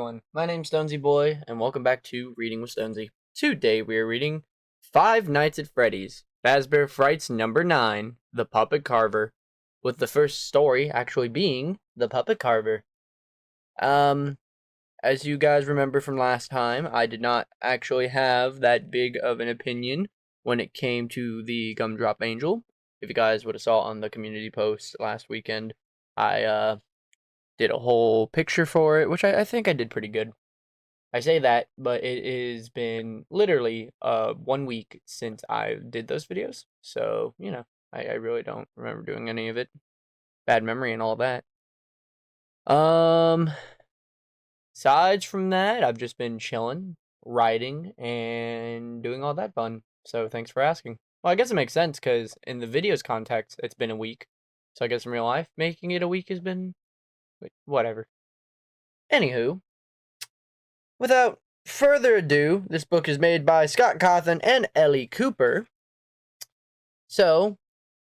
everyone? My name's Stonesy Boy, and welcome back to Reading with Stonesy. Today we are reading Five Nights at Freddy's, Fazbear Frights number 9, The Puppet Carver, with the first story actually being The Puppet Carver. As you guys remember from last time, I did not actually have that big of an opinion when it came to the Gumdrop Angel. If you guys would have saw on the community post last weekend, I did a whole picture for it, which I think I did pretty good. I say that, but it has been literally 1 week since I did those videos. So, I really don't remember doing any of it. Bad memory and all that. Aside from that, I've just been chilling, writing, and doing all that fun. So thanks for asking. Well, I guess it makes sense, because in the video's context, it's been a week. So I guess in real life, making it a week has been... whatever. Anywho, without further ado, this book is made by Scott Cawthon and Ellie Cooper. So,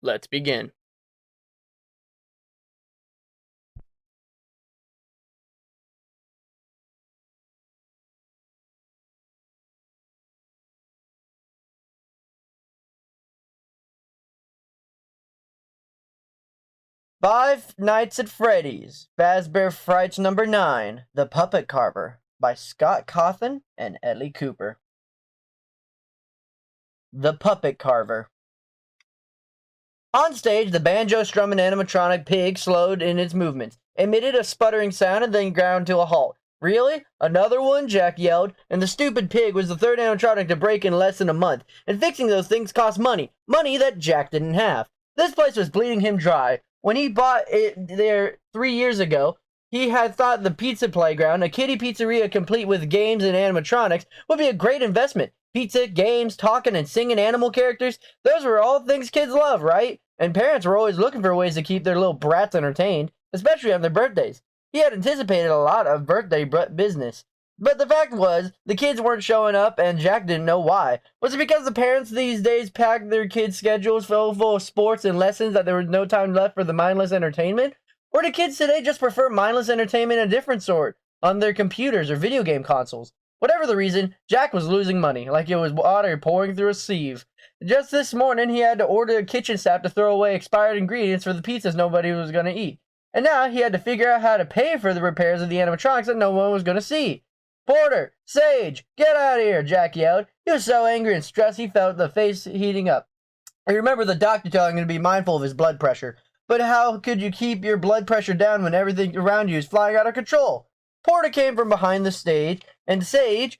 let's begin. Five Nights at Freddy's, Fazbear Frights number 9, The Puppet Carver, by Scott Cawthon and Ellie Cooper. The Puppet Carver. On stage, the banjo-strumming animatronic pig slowed in its movements, emitted a sputtering sound, and then ground to a halt. Really? Another one? Jack yelled, and the stupid pig was the third animatronic to break in less than a month, and fixing those things cost money. Money that Jack didn't have. This place was bleeding him dry. When he bought it there 3 years ago, he had thought the pizza playground, a kiddie pizzeria complete with games and animatronics, would be a great investment. Pizza, games, talking and singing animal characters, those were all things kids love, right? And parents were always looking for ways to keep their little brats entertained, especially on their birthdays. He had anticipated a lot of birthday business. But the fact was, the kids weren't showing up, and Jack didn't know why. Was it because the parents these days packed their kids' schedules full of sports and lessons that there was no time left for the mindless entertainment? Or do kids today just prefer mindless entertainment of a different sort, on their computers or video game consoles? Whatever the reason, Jack was losing money, like it was water pouring through a sieve. Just this morning, he had to order a kitchen staff to throw away expired ingredients for the pizzas nobody was going to eat. And now he had to figure out how to pay for the repairs of the animatronics that no one was going to see. "Porter! Sage! Get out of here!" Jack yelled. He was so angry and stressed he felt the face heating up. I remember the doctor telling him to be mindful of his blood pressure. But how could you keep your blood pressure down when everything around you is flying out of control? Porter came from behind the stage, and Sage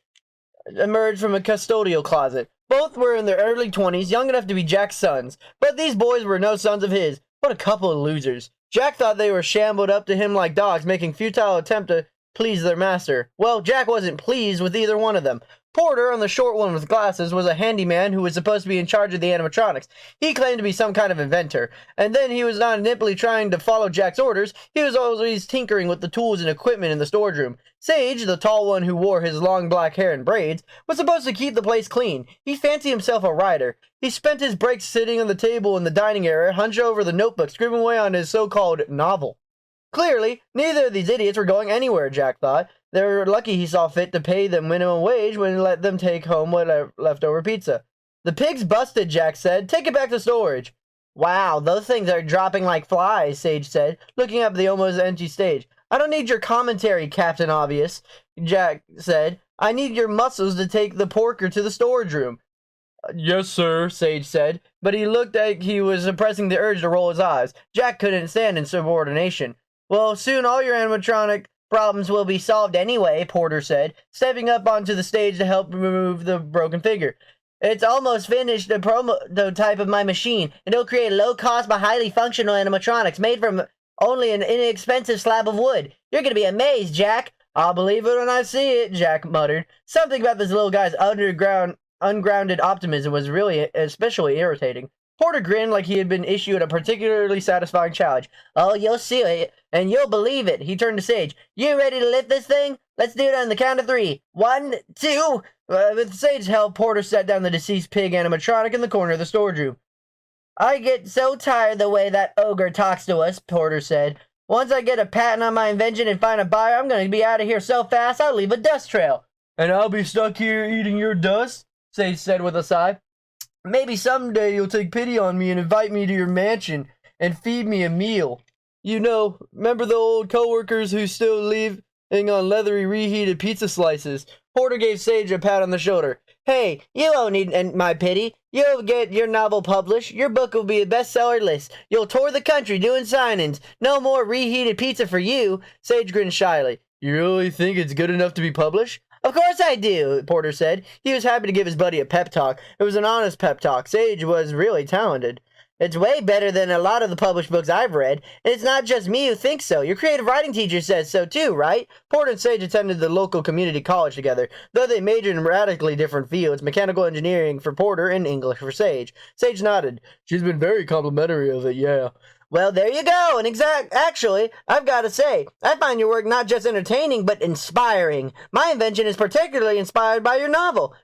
emerged from a custodial closet. Both were in their early 20s, young enough to be Jack's sons. But these boys were no sons of his. What a couple of losers. Jack thought they were shambled up to him like dogs, making futile attempt to please their master. Well, Jack wasn't pleased with either one of them. Porter, on the short one with glasses, was a handyman who was supposed to be in charge of the animatronics. He claimed to be some kind of inventor. And then he was not nippily trying to follow Jack's orders. He was always tinkering with the tools and equipment in the storage room. Sage, the tall one who wore his long black hair in braids, was supposed to keep the place clean. He fancied himself a writer. He spent his breaks sitting on the table in the dining area, hunched over the notebook, scribbling away on his so-called novel. Clearly, neither of these idiots were going anywhere, Jack thought. They were lucky he saw fit to pay them minimum wage when he let them take home what leftover pizza. "The pig's busted," Jack said. "Take it back to storage." "Wow, those things are dropping like flies," Sage said, looking up at the almost empty stage. "I don't need your commentary, Captain Obvious," Jack said. "I need your muscles to take the porker to the storage room." "Yes, sir," Sage said, but he looked like he was suppressing the urge to roll his eyes. Jack couldn't stand insubordination. "Well, soon all your animatronic problems will be solved anyway," Porter said, stepping up onto the stage to help remove the broken figure. "It's almost finished the prototype of my machine, and it'll create low-cost but highly functional animatronics made from only an inexpensive slab of wood. You're going to be amazed, Jack." "I'll believe it when I see it," Jack muttered. Something about this little guy's ungrounded optimism was really especially irritating. Porter grinned like he had been issued a particularly satisfying challenge. "Oh, you'll see it, and you'll believe it." He turned to Sage. "You ready to lift this thing? Let's do it on the count of 3. 1, 2... With Sage's help, Porter sat down the deceased pig animatronic in the corner of the storage room. "I get so tired the way that ogre talks to us," Porter said. Once I get a patent on my invention and find a buyer, I'm gonna be out of here so fast I'll leave a dust trail. And I'll be stuck here eating your dust, Sage said with a sigh. Maybe someday you'll take pity on me and invite me to your mansion and feed me a meal. You know, remember the old coworkers who still living on leathery reheated pizza slices? Porter gave Sage a pat on the shoulder. Hey, you won't need my pity. You'll get your novel published. Your book will be a bestseller list. You'll tour the country doing signings. No more reheated pizza for you. Sage grinned shyly. You really think it's good enough to be published? Of course I do, Porter said. He was happy to give his buddy a pep talk. It was an honest pep talk. Sage was really talented. It's way better than a lot of the published books I've read. And it's not just me who thinks so. Your creative writing teacher says so too, right? Porter and Sage attended the local community college together, though they majored in radically different fields, mechanical engineering for Porter and English for Sage. Sage nodded. She's been very complimentary of it, yeah. Well, there you go. And actually, I've got to say, I find your work not just entertaining, but inspiring. My invention is particularly inspired by your novel.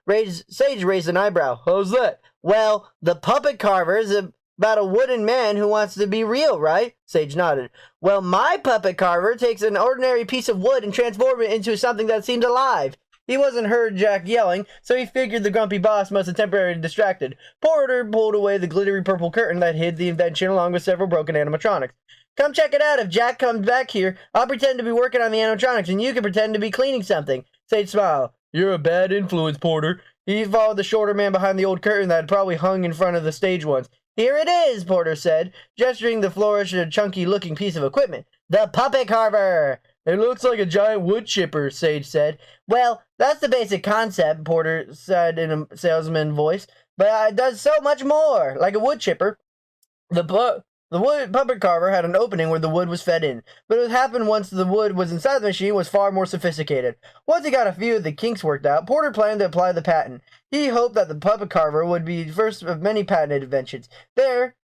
Sage raised an eyebrow. How's that? Well, the puppet carver is about a wooden man who wants to be real, right? Sage nodded. Well, my puppet carver takes an ordinary piece of wood and transforms it into something that seems alive. He wasn't heard Jack yelling, so he figured the grumpy boss must have temporarily distracted. Porter pulled away the glittery purple curtain that hid the invention along with several broken animatronics. Come check it out. If Jack comes back here, I'll pretend to be working on the animatronics and you can pretend to be cleaning something. Sage smiled. You're a bad influence, Porter. He followed the shorter man behind the old curtain that had probably hung in front of the stage once. Here it is, Porter said, gesturing the flourish at a chunky-looking piece of equipment. The puppet carver! It looks like a giant wood chipper, Sage said. Well, that's the basic concept, Porter said in a salesman voice, but it does so much more. Like a wood chipper, the wood puppet carver had an opening where the wood was fed in, but what happened once the wood was inside the machine was far more sophisticated. Once he got a few of the kinks worked out, Porter planned to apply the patent. He hoped that the puppet carver would be the first of many patented inventions.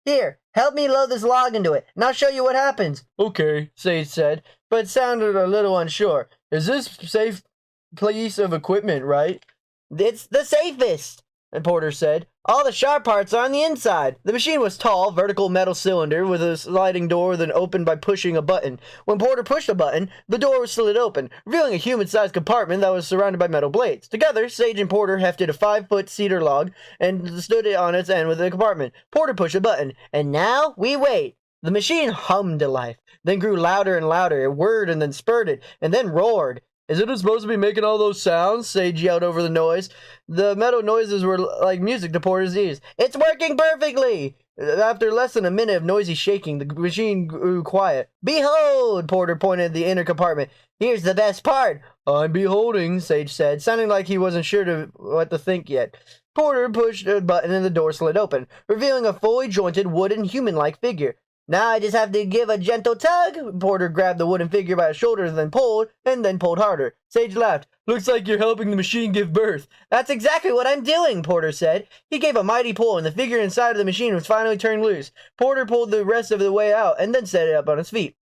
Here, help me load this log into it, and I'll show you what happens. Okay, Sage said, but sounded a little unsure. Is this safe piece of equipment, right? It's the safest, Porter said. All the sharp parts are on the inside. The machine was tall, vertical metal cylinder with a sliding door that opened by pushing a button. When Porter pushed a button, the door was slid open, revealing a human-sized compartment that was surrounded by metal blades. Together, Sage and Porter hefted a 5-foot cedar log and stood it on its end with the compartment. Porter pushed a button, and now we wait. The machine hummed to life, then grew louder and louder. It whirred and then spurted, and then roared. Isn't it supposed to be making all those sounds? Sage yelled over the noise. The metal noises were like music to Porter's ears. It's working perfectly! After less than a minute of noisy shaking, the machine grew quiet. Behold! Porter pointed at the inner compartment. Here's the best part. I'm beholding, Sage said, sounding like he wasn't sure what to think yet. Porter pushed a button and the door slid open, revealing a fully jointed wooden human-like figure. Now I just have to give a gentle tug. Porter grabbed the wooden figure by the shoulders and then pulled harder. Sage laughed. Looks like you're helping the machine give birth. That's exactly what I'm doing, Porter said. He gave a mighty pull and the figure inside of the machine was finally turned loose. Porter pulled the rest of the way out and then set it up on its feet.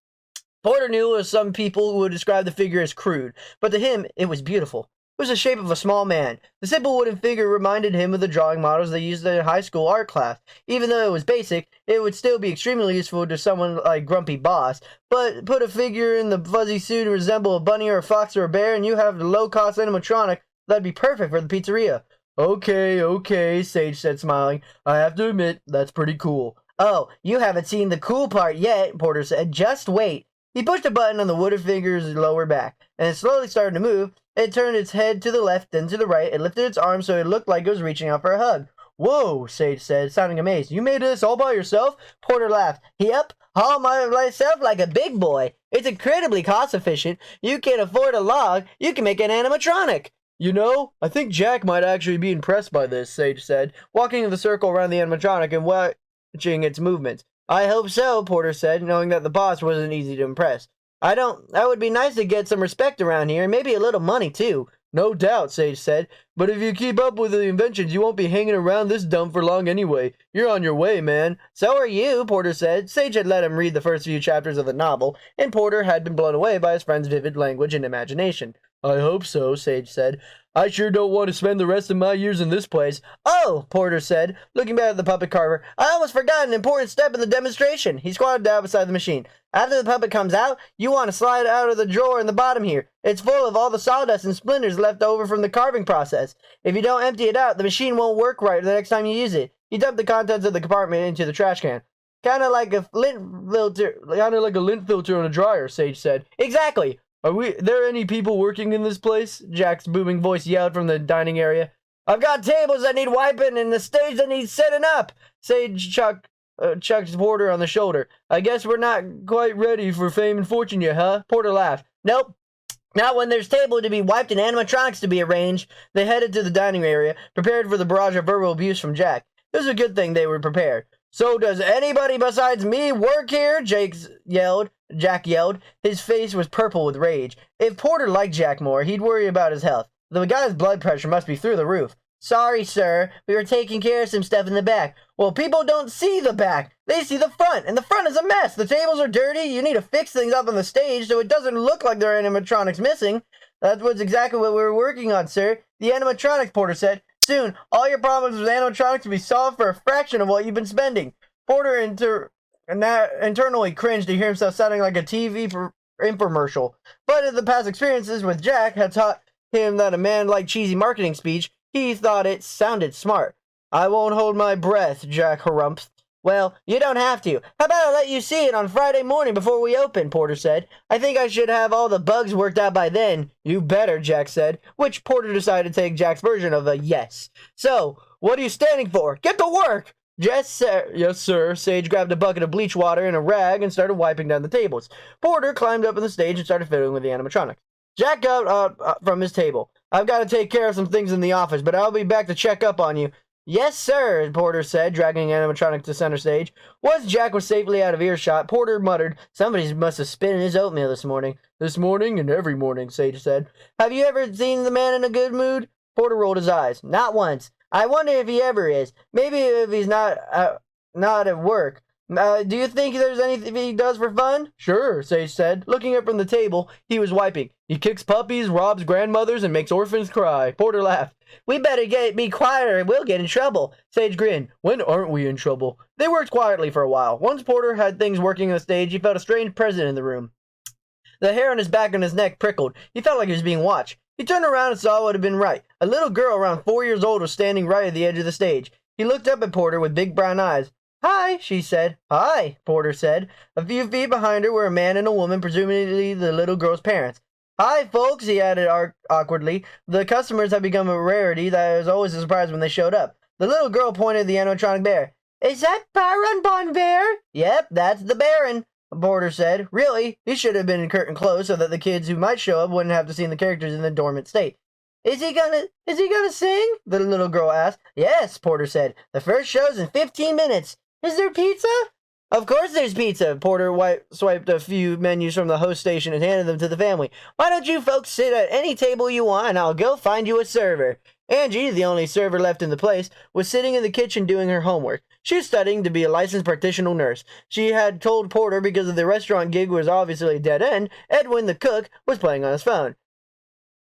Porter knew of some people who would describe the figure as crude, but to him it was beautiful. It was the shape of a small man. The simple wooden figure reminded him of the drawing models they used in high school art class. Even though it was basic, it would still be extremely useful to someone like Grumpy Boss. But put a figure in the fuzzy suit and resemble a bunny or a fox or a bear, and you have the low-cost animatronic that'd be perfect for the pizzeria. Okay, Sage said, smiling. I have to admit, that's pretty cool. Oh, you haven't seen the cool part yet, Porter said. Just wait. He pushed a button on the wooden figure's lower back, and it slowly started to move. It turned its head to the left, then to the right, and lifted its arms so it looked like it was reaching out for a hug. Whoa, Sage said, sounding amazed. You made this all by yourself? Porter laughed. Yep, all by myself like a big boy. It's incredibly cost-efficient. You can afford a log. You can make an animatronic. You know, I think Jack might actually be impressed by this, Sage said, walking in the circle around the animatronic and watching its movements. I hope so, Porter said, knowing that the boss wasn't easy to impress. That would be nice to get some respect around here, and maybe a little money, too. No doubt, Sage said, but if you keep up with the inventions, you won't be hanging around this dump for long anyway. You're on your way, man. So are you, Porter said. Sage had let him read the first few chapters of the novel, and Porter had been blown away by his friend's vivid language and imagination. I hope so, Sage said. I sure don't want to spend the rest of my years in this place. Oh, Porter said, looking back at the puppet Carver. I almost forgot an important step in the demonstration. He squatted down beside the machine. After the puppet comes out, you want to slide it out of the drawer in the bottom here. It's full of all the sawdust and splinters left over from the carving process. If you don't empty it out, the machine won't work right the next time you use it. He dumped the contents of the compartment into the trash can. Kind of like a lint filter on a dryer, Sage said. Exactly. Are there any people working in this place? Jack's booming voice yelled from the dining area. I've got tables that need wiping and the stage that needs setting up. Sage chucked Porter on the shoulder. I guess we're not quite ready for fame and fortune yet, huh? Porter laughed. Nope. Not when there's tables to be wiped and animatronics to be arranged. They headed to the dining area, prepared for the barrage of verbal abuse from Jack. It was a good thing they were prepared. So does anybody besides me work here? Jack yelled. His face was purple with rage. If Porter liked Jack more, he'd worry about his health. The guy's blood pressure must be through the roof. Sorry, sir. We were taking care of some stuff in the back. Well, people don't see the back. They see the front, and the front is a mess. The tables are dirty. You need to fix things up on the stage so it doesn't look like there are animatronics missing. That was exactly what we were working on, sir. The animatronics, Porter said. Soon, all your problems with animatronics will be solved for a fraction of what you've been spending. Porter internally cringed to hear himself sounding like a TV infomercial. But the past experiences with Jack had taught him that a man liked cheesy marketing speech. He thought it sounded smart. I won't hold my breath, Jack harumphed. Well, you don't have to. How about I let you see it on Friday morning before we open, Porter said. I think I should have all the bugs worked out by then. You better, Jack said, which Porter decided to take Jack's version of a yes. So, what are you standing for? Get to work! Yes, sir. Yes, sir. Sage grabbed a bucket of bleach water and a rag and started wiping down the tables. Porter climbed up on the stage and started fiddling with the animatronics. Jack got up from his table. I've got to take care of some things in the office, but I'll be back to check up on you. Yes, sir, Porter said, dragging animatronic to center stage. Once Jack was safely out of earshot, Porter muttered, Somebody must have spit in his oatmeal this morning. This morning and every morning, Sage said. Have you ever seen the man in a good mood? Porter rolled his eyes. Not once. I wonder if he ever is. Maybe if he's not at work. Do you think there's anything he does for fun? Sure, Sage said. Looking up from the table, he was wiping. He kicks puppies, robs grandmothers, and makes orphans cry. Porter laughed. We better be quieter and we'll get in trouble. Sage grinned. When aren't we in trouble? They worked quietly for a while. Once Porter had things working on the stage, he felt a strange presence in the room. The hair on his back and his neck prickled. He felt like he was being watched. He turned around and saw what had been right. A little girl around 4 years old was standing right at the edge of the stage. He looked up at Porter with big brown eyes. Hi, she said. Hi, Porter said. A few feet behind her were a man and a woman, presumably the little girl's parents. Hi, folks, he added awkwardly. The customers have become a rarity that was always a surprise when they showed up. The little girl pointed at the animatronic bear. Is that Baron Bon Bear? Yep, that's the Baron, Porter said. Really? He should have been curtain closed so that the kids who might show up wouldn't have to see the characters in the dormant state. Is he gonna sing? The little girl asked. Yes, Porter said. The first show's in 15 minutes. Is there pizza? Of course there's pizza. Porter swiped a few menus from the host station and handed them to the family. Why don't you folks sit at any table you want and I'll go find you a server. Angie, the only server left in the place, was sitting in the kitchen doing her homework. She was studying to be a licensed practitioner nurse. She had told Porter because of the restaurant gig was obviously a dead end, Edwin, the cook, was playing on his phone.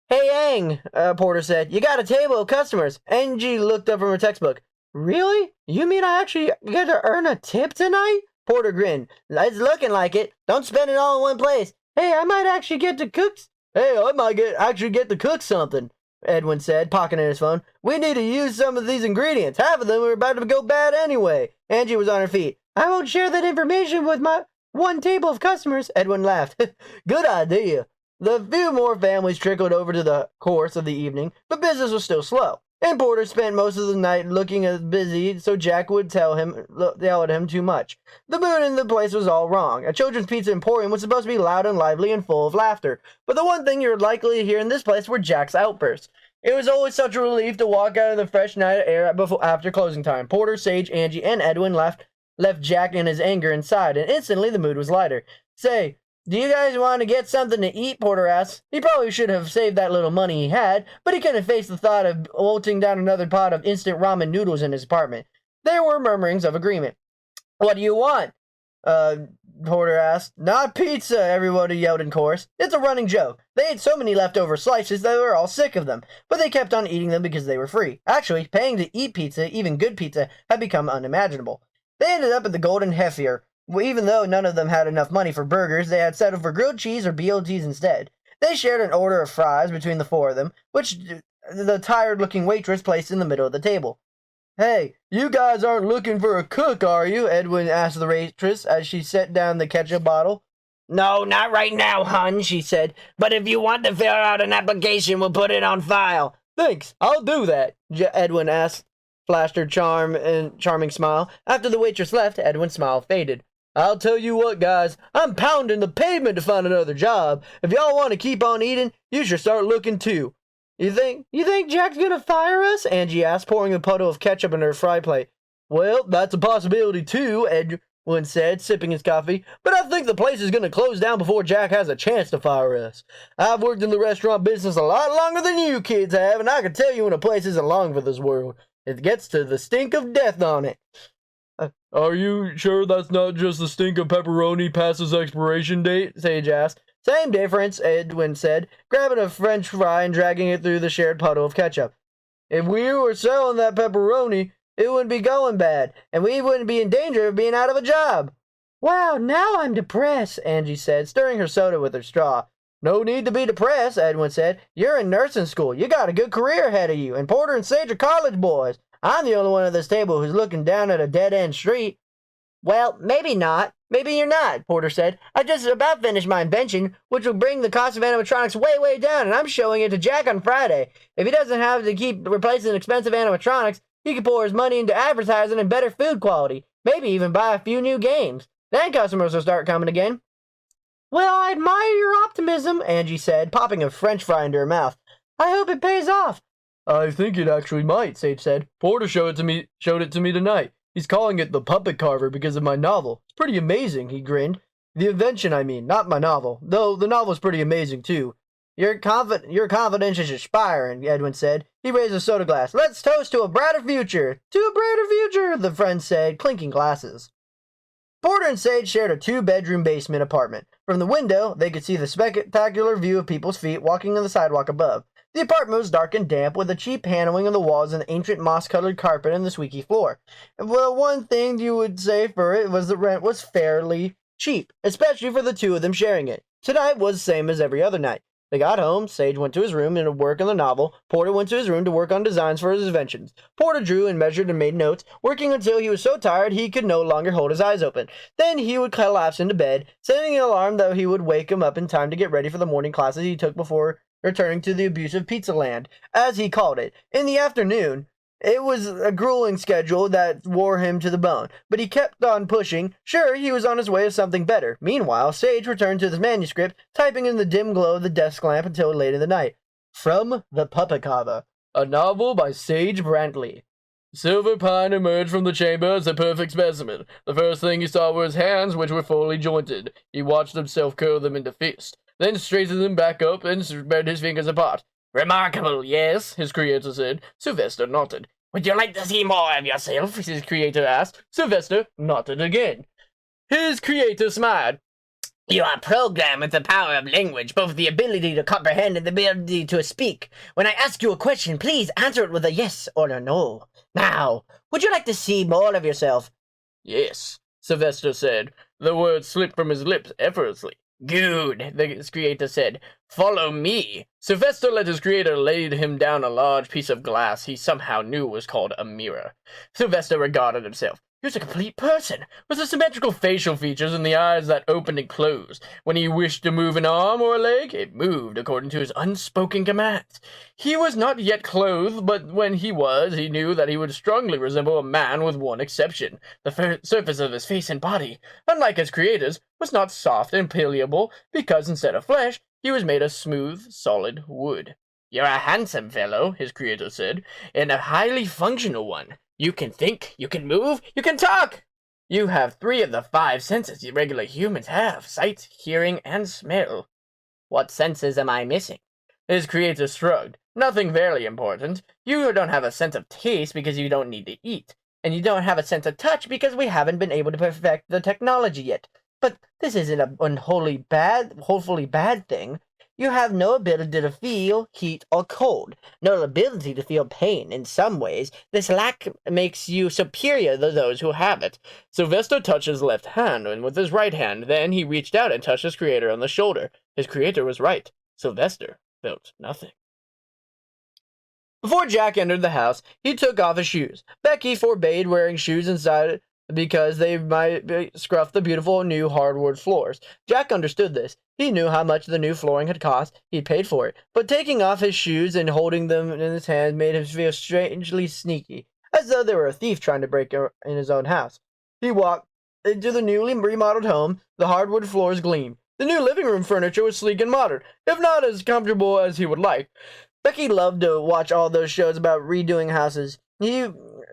Hey, Ang, Porter said, you got a table of customers. Angie looked up from her textbook. Really? You mean I actually get to earn a tip tonight? Porter grinned. It's looking like it. Don't spend it all in one place. Hey, I might actually get to cook. Hey, I might actually get to cook something, Edwin said, pocketing his phone. We need to use some of these ingredients. Half of them are about to go bad anyway. Angie was on her feet. I won't share that information with my one table of customers, Edwin laughed. Good idea. The few more families trickled over to the course of the evening, but business was still slow. And Porter spent most of the night looking as busy so Jack would yell at him too much. The mood in the place was all wrong. A children's pizza emporium was supposed to be loud and lively and full of laughter, but the one thing you were likely to hear in this place were Jack's outbursts. It was always such a relief to walk out of the fresh night air after closing time. Porter, Sage, Angie, and Edwin left Jack in his anger inside, and instantly the mood was lighter. Say, do you guys want to get something to eat? Porter asked. He probably should have saved that little money he had, but he couldn't face the thought of bolting down another pot of instant ramen noodles in his apartment. There were murmurings of agreement. What do you want? Porter asked. Not pizza, everybody yelled in chorus. It's a running joke. They ate so many leftover slices they were all sick of them, but they kept on eating them because they were free. Actually, paying to eat pizza, even good pizza, had become unimaginable. They ended up at the Golden Heifer. Even though none of them had enough money for burgers, they had settled for grilled cheese or BLTs instead. They shared an order of fries between the four of them, which the tired-looking waitress placed in the middle of the table. Hey, you guys aren't looking for a cook, are you? Edwin asked the waitress as she set down the ketchup bottle. No, not right now, hun, she said. But if you want to fill out an application, we'll put it on file. Thanks, I'll do that, Edwin asked, flashed her charming smile. After the waitress left, Edwin's smile faded. I'll tell you what, guys, I'm pounding the pavement to find another job. If y'all want to keep on eating, you should start looking too. You think Jack's gonna fire us? Angie asked, pouring a puddle of ketchup in her fry plate. Well, that's a possibility too, Edwin said, sipping his coffee. But I think the place is gonna close down before Jack has a chance to fire us. I've worked in the restaurant business a lot longer than you kids have, and I can tell you when a place isn't long for this world. It gets to the stink of death on it. Are you sure that's not just the stink of pepperoni past its expiration date? Sage asked. Same difference, Edwin said, grabbing a French fry and dragging it through the shared puddle of ketchup. If we were selling that pepperoni, it wouldn't be going bad, and we wouldn't be in danger of being out of a job. Wow, now I'm depressed, Angie said, stirring her soda with her straw. No need to be depressed, Edwin said. You're in nursing school. You got a good career ahead of you, and Porter and Sage are college boys. I'm the only one at this table who's looking down at a dead-end street. Well, maybe not. Maybe you're not, Porter said. I just about finished my invention, which will bring the cost of animatronics way, way down, and I'm showing it to Jack on Friday. If he doesn't have to keep replacing expensive animatronics, he can pour his money into advertising and better food quality. Maybe even buy a few new games. Then customers will start coming again. Well, I admire your optimism, Angie said, popping a French fry into her mouth. I hope it pays off. I think it actually might, Sage said. Porter showed it to me tonight. He's calling it the Puppet Carver because of my novel. It's pretty amazing, he grinned. The invention, I mean, not my novel. Though the novel's pretty amazing, too. Your confidence is inspiring, Edwin said. He raised a soda glass. Let's toast to a brighter future. To a brighter future, the friend said, clinking glasses. Porter and Sage shared a 2-bedroom basement apartment. From the window, they could see the spectacular view of people's feet walking on the sidewalk above. The apartment was dark and damp, with a cheap paneling on the walls and ancient moss-colored carpet and the squeaky floor. Well, one thing you would say for it was the rent was fairly cheap, especially for the two of them sharing it. Tonight was the same as every other night. They got home, Sage went to his room to work on the novel, Porter went to his room to work on designs for his inventions. Porter drew and measured and made notes, working until he was so tired he could no longer hold his eyes open. Then he would collapse into bed, setting an alarm that he would wake him up in time to get ready for the morning classes he took before returning to the abusive pizza land, as he called it. In the afternoon, it was a grueling schedule that wore him to the bone, but he kept on pushing. Sure, he was on his way to something better. Meanwhile, Sage returned to the manuscript, typing in the dim glow of the desk lamp until late in the night. From the Puppet Carver, a novel by Sage Brantley. Silver Pine emerged from the chamber as a perfect specimen. The first thing he saw were his hands, which were fully jointed. He watched himself curl them into fists, then straightened them back up and spread his fingers apart. Remarkable, yes, his creator said. Sylvester nodded. Would you like to see more of yourself? His creator asked. Sylvester nodded again. His creator smiled. You are programmed with the power of language, both the ability to comprehend and the ability to speak. When I ask you a question, please answer it with a yes or a no. Now, would you like to see more of yourself? Yes, Sylvester said. The words slipped from his lips effortlessly. Good, the creator said. Follow me. Sylvester let his creator lay him down a large piece of glass he somehow knew was called a mirror. Sylvester regarded himself. He was a complete person, with the symmetrical facial features and the eyes that opened and closed. When he wished to move an arm or a leg, it moved according to his unspoken commands. He was not yet clothed, but when he was, he knew that he would strongly resemble a man with one exception. The surface of his face and body, unlike his creator's, was not soft and pliable, because instead of flesh, he was made of smooth, solid wood. You're a handsome fellow, his creator said, and a highly functional one. You can think, you can move, you can talk! You have 3 of the 5 senses regular humans have, sight, hearing, and smell. What senses am I missing? His creator shrugged. Nothing very important. You don't have a sense of taste because you don't need to eat. And you don't have a sense of touch because we haven't been able to perfect the technology yet. But this isn't an hopefully bad thing. You have no ability to feel heat or cold, no ability to feel pain. In some ways, this lack makes you superior to those who have it. Sylvester touched his left hand, and with his right hand, then he reached out and touched his creator on the shoulder. His creator was right. Sylvester felt nothing. Before Jack entered the house, he took off his shoes. Becky forbade wearing shoes inside because they might scruff the beautiful new hardwood floors. Jack understood this. He knew how much the new flooring had cost. He paid for it. But taking off his shoes and holding them in his hand made him feel strangely sneaky, as though they were a thief trying to break in his own house. He walked into the newly remodeled home. The hardwood floors gleamed. The new living room furniture was sleek and modern, if not as comfortable as he would like. Becky loved to watch all those shows about redoing houses.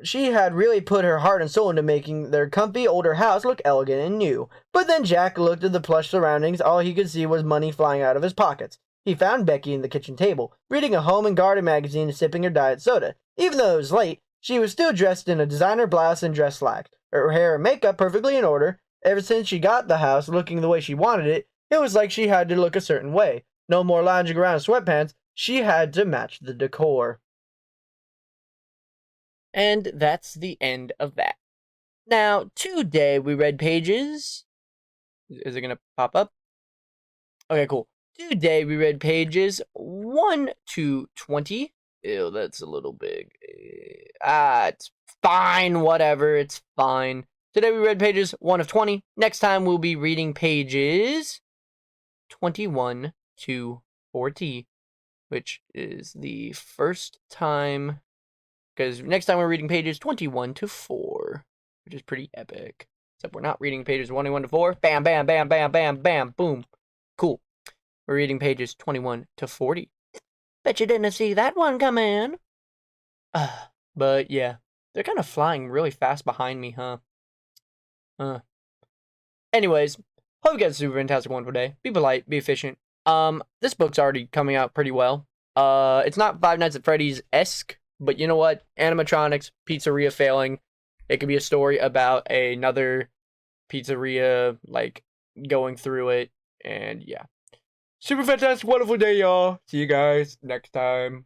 She had really put her heart and soul into making their comfy older house look elegant and new. But then Jack looked at the plush surroundings. All he could see was money flying out of his pockets. He found Becky in the kitchen table, reading a home and garden magazine and sipping her diet soda. Even though it was late, she was still dressed in a designer blouse and dress slacks. Her hair and makeup perfectly in order. Ever since she got the house looking the way she wanted it, it was like she had to look a certain way. No more lounging around in sweatpants. She had to match the decor. And that's the end of that. Now, today we read pages. Is it going to pop up? Okay, cool. Today we read pages 1 to 20. Ew, that's a little big. It's fine, whatever, it's fine. Today we read pages 1 of 20. Next time we'll be reading pages 21 to 40, which is the first time, because next time we're reading pages 21 to 4, which is pretty epic. Except we're not reading pages 21 to 4. Bam, bam, bam, bam, bam, bam, boom. Cool. We're reading pages 21 to 40. Bet you didn't see that one coming. But yeah, they're kind of flying really fast behind me, huh? Anyways, hope you guys have a super fantastic wonderful day. Be polite, be efficient. This book's already coming out pretty well. It's not Five Nights at Freddy's-esque, but you know what? Animatronics, pizzeria failing. It could be a story about another pizzeria, like, going through it, and yeah. Super fantastic, wonderful day, y'all. See you guys next time.